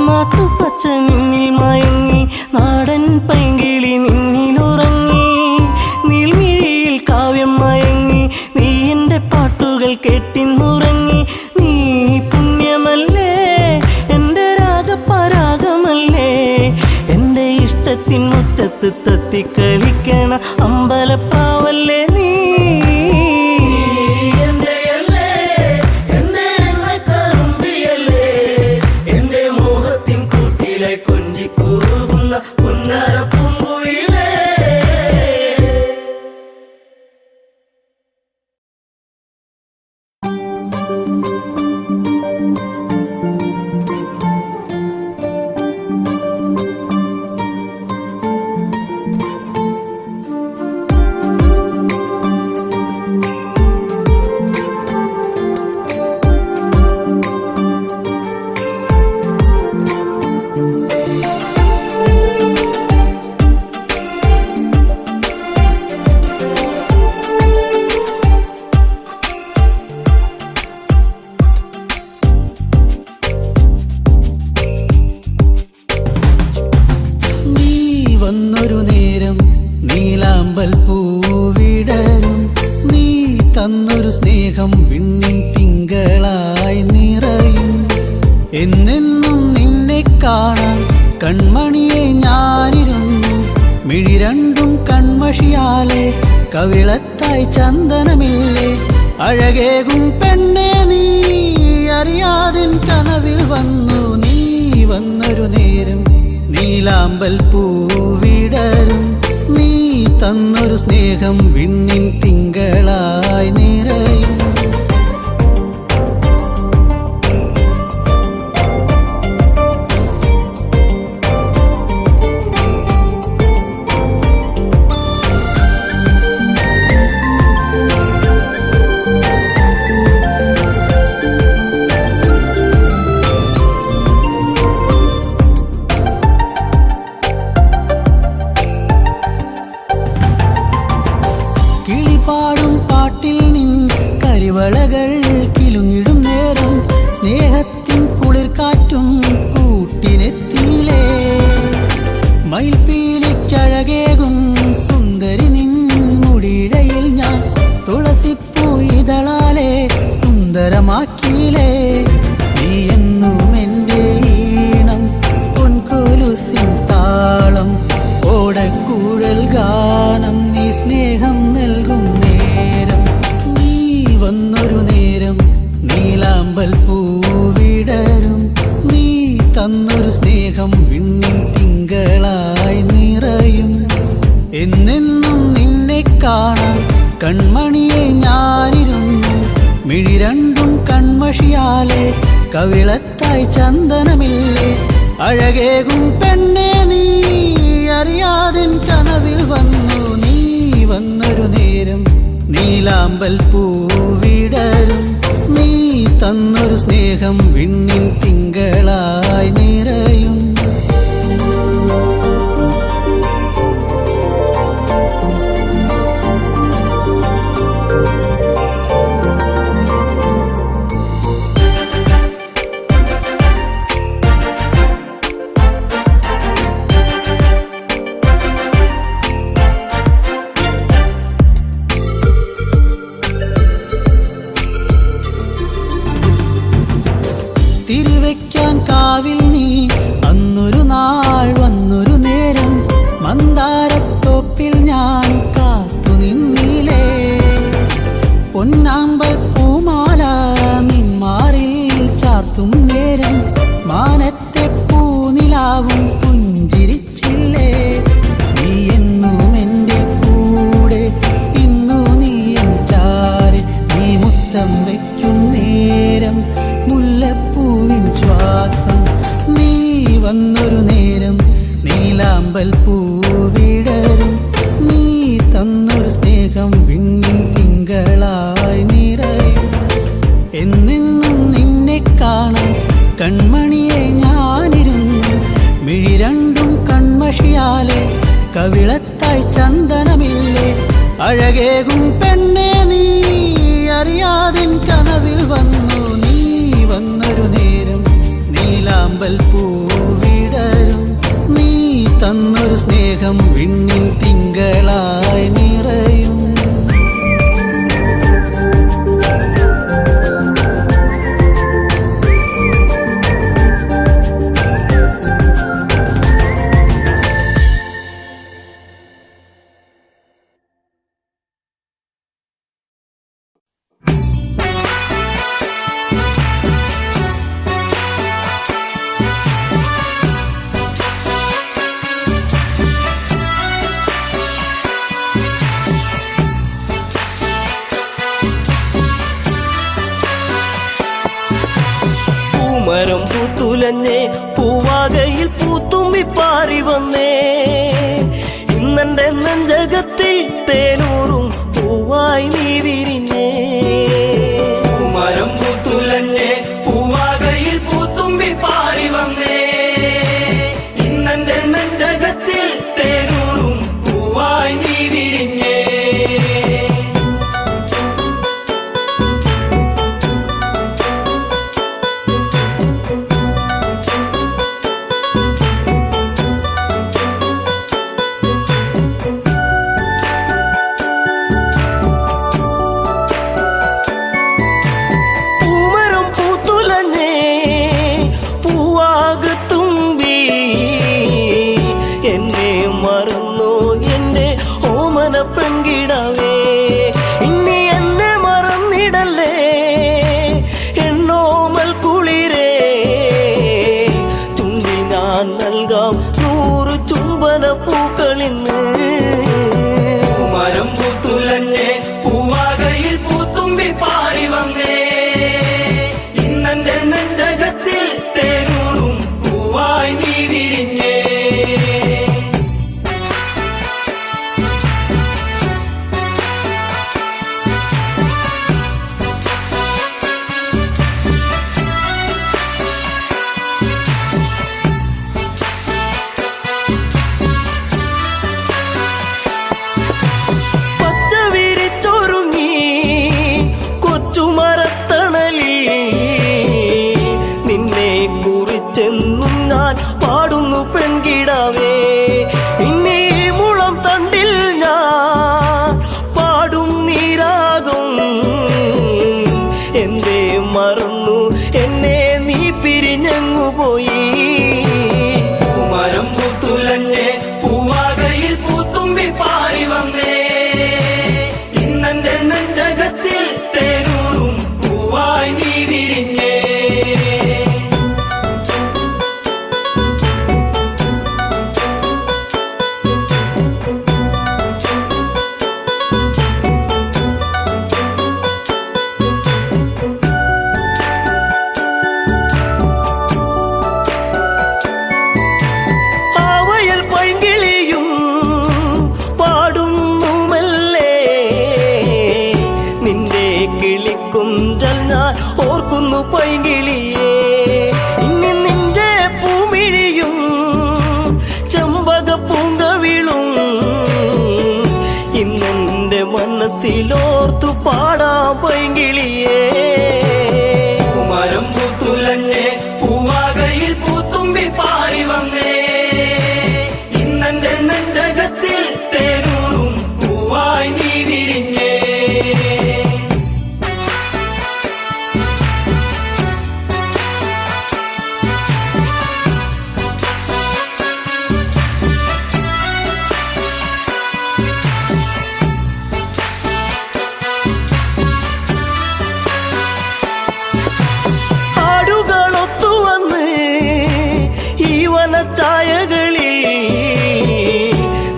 A: നാട്ടുപച്ച നിന്നിൽ മയങ്ങി നാടൻ പൈങ്കിളി നിന്നിലുറങ്ങി. നീൽമിഴിയിൽ കാവ്യം മയങ്ങി നീ എൻ്റെ പാട്ടുകൾ കേട്ടിന്നുറങ്ങി. നീ പുണ്യമല്ലേ എൻ്റെ രാഗപരാഗമല്ലേ എൻ്റെ ഇഷ്ടത്തിൻ മുറ്റത്ത് തത്തിക്കളിക്കണ അമ്പലപ്പാവല്ലേ നീ.
B: വന്നൊരു നേരം നീലാമ്പൽ പൂവിടരും നീ തന്നൊരു സ്നേഹം വിണ്ണിൻ തിങ്കളായി നിറയും. എന്നെന്നും നിന്നെ കാണാൻ കൺമണിയെ ഞാനിരുന്നു മിഴി രണ്ടും കൺമഷിയാലെ കവിളത്തായി ചന്ദനമില്ലേ അഴകേകും പെണ്ണെ നീ അറിയാതിൻ കനവിൽ വന്നു. നീ വന്നൊരു നേരം നീലാമ്പൽ പൂവിടരും നീ തന്നൊരു സ്നേഹം വിണ്ണിൻ തിങ്കളായി നിറയും. പാടും പാട്ടിൽ നിൻ കരിവളകൾ കിലുങ്ങിടും നേരം സ്നേഹത്തിൻ കുളിർക്കാറ്റും കൂട്ടിനെത്തിയിലേ. മയിൽപ്പീലിക്കഴകേകും സുന്ദരി നിൻ മുടിയിഴയിൽ ഞാൻ തുളസിപ്പൂ ഇതളാലെ സുന്ദരമാക്കിയിലേ. നീ എന്നും എൻ്റെ ഈണം പൊൻകൊലുസിൻ താളം ഓടക്കൂഴൽ ഗാനം നീ സ്നേഹം നൽകും നേരം. നീ വന്നൊരു നേരം നീലാമ്പൽ പൂവിടരും നീ തന്നൊരു സ്നേഹം വിണ്ണിൻ തിങ്കളായി നിറയും. എന്നെന്നും നിന്നെ കാണാൻ കൺമണിയെ ഞാനിരുന്നു മിഴി രണ്ടും കൺമഷിയാലെ കവിളത്തായി ചന്ദനമില്ലേ അഴകേകും പെണ്ണെ നീ അറിയാതിൻ കനവിൽ വന്നു. നീ വന്നൊരു നേരം നീലാമ്പൽ പൂവിടരും നീ തന്നൊരു സ്നേഹം വിണ്ണിൻ തിങ്കളായി നിറയും. നീലാമ്പൽ പൂവിടരും നീ തന്നൊരു സ്നേഹം വിണ്ണിൻ തിങ്കളായി നിറയും എന്നെന്നും നിന്നെ കാണാൻ കൺമണിയെ ഞാനിരുന്നു മിഴി രണ്ടും കൺമഷിയാലെ കവിളത്തായി ചന്ദനമില്ലേ അഴകേകും പെണ്ണെ നീ അറിയാതിൻ കനവിൽ വന്നു നീ വന്നൊരു നേരം നീലാമ്പൽ പൂവിടരും നീ തന്നൊരു സ്നേഹം വിണ്ണിൻ തിങ്കളായി നിറയും
A: മരം പൂത്തുലഞ്ഞേ പൂവാകയിൽ പൂത്തുമ്പി പാറി വന്നേ ഇന്നെന്റെ നെഞ്ചകത്തിൽ തേനൂറും പൂവായി നീ വിരിഞ്ഞേ മരം പൂത്തുലഞ്ഞേ പൂവാകയിൽ പൂത്തുമ്പി പാറി വന്നേ ഇന്നെന്റെ നെഞ്ചകത്തിൽ തേനൂറും പൂവായി നീ വിരിഞ്ഞേ പെൺകിടാവേ ഇനി എന്നെ മറന്നിടല്ലേ എന്നോമൽ കുളിരേ ചുണ്ടിൽ ഞാൻ നൽകാം 100 ചുംബന പൂക്കളിന്ന് മരം പൂത്തുലഞ്ഞേ പൂവാകയിൽ പൂത്തുമ്പി പാറി വന്നേ ഇന്നെന്റെ നെഞ്ചകത്തിൽ തേനൂറും പൂവായി നീ വിരിഞ്ഞേ ചെന്നും ഞാൻ പാടുന്നു പെൺകിടാവേ ഇനി മുളം തണ്ടിൽ ഞാൻ പാടും നീരാകും എന്തേ മറന്നു എന്നെ നീ പിരിഞ്ഞങ്ങു പോയി മരം പൂത്തുലഞ്ഞേ പൂവാകയിൽ പൂത്തുമ്പി പാറി വന്നേ ഇന്നെന്റെ നെഞ്ചകത്തിൽ തേനൂറും പൂവായി നീ വിരിഞ്ഞേ കിളിക്കുഞ്ചൽ ഞാൻ ഓർക്കുന്നു പൈകിളിയേ ഇനി നിന്റെ പൂമിഴിയും ചെമ്പക പൂങ്കവിളും ഇന്നെന്റെ മനസ്സിലോർത്തു പാടാം പൈകിളിയേ മരം പൂത്തുലഞ്ഞേ പൂവാകയിൽ പൂത്തുമ്പി പാറി വന്നേ ഇന്നെന്റെ നെഞ്ചകത്തിൽ തേനൂറും പൂവായി നീ വിരിഞ്ഞേ ചായകളിൽ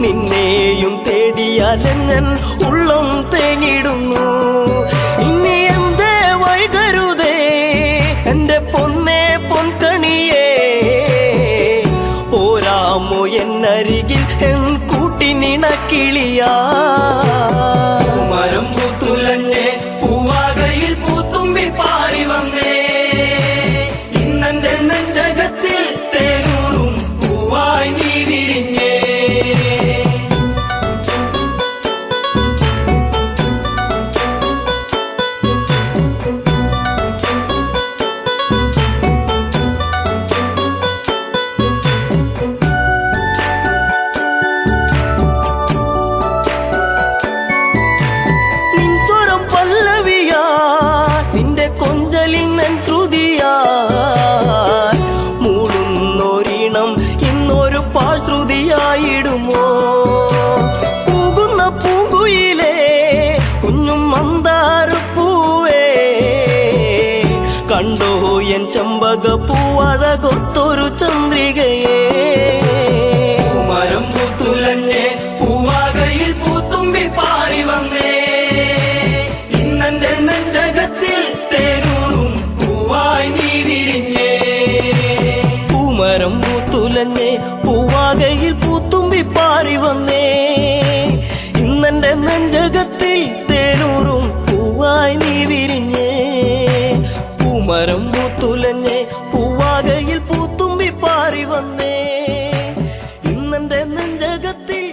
A: നിന്നെയും തേടിയാലെന്നൻ ഉള്ളം തേങ്ങിടുന്നു ഇനി എന്തേ വൈകരുതേ എന്റെ പൊന്നെ പൊൻകണിയേ പോരാമോ എന്നരികിൽ എൻ കൂട്ടിനിണക്കിളിയാ
F: മരം പൂത്തുലഞ്ഞേ പൂവാകയിൽ പൂത്തുമ്പി പാറി വന്നേ ഇന്നെന്റെ നെഞ്ചകത്തിൽ തേനൂറും പൂവായി നീ വിരിഞ്ഞേ
A: നിൻസ്വരം പല്ലവിയാ നിന്റെ കൊഞ്ചലിൻ ശ്രുതിയാ മൂടുന്നൊരീണം ഇന്നൊരു പാശ്രുതിയായിടുമോ കൂകുന്ന പൂങ്കുയിലേ കുഞ്ഞും മന്ദാരപ്പൂവേ കണ്ടോ എൻ ചമ്പക പൂവഴകൊത്തൊരു ചന്ദ്രികയേ
F: മരം പൂത്തുലഞ്ഞേ പൂവാകയിൽ പൂത്തുമ്പി പാറി വന്നേ ഇന്നെന്റെ നെഞ്ചകത്തിൽ തേനൂറും പൂവായി നീ വിരിഞ്ഞേ
A: പൂമരം പൂത്തുലഞ്ഞേ പൂവാകയിൽ പൂത്തുമ്പി പാറി വന്നേ ഇന്നെന്റെ നെഞ്ചകത്തിൽ തേനൂറും പൂവായി നീ വിരിഞ്ഞേ പൂമരം പൂത്തുലഞ്ഞേ പൂവാകയിൽ പൂത്തുമ്പി പാറി വന്നേ ഇന്നെന്റെ നെഞ്ചകത്തിൽ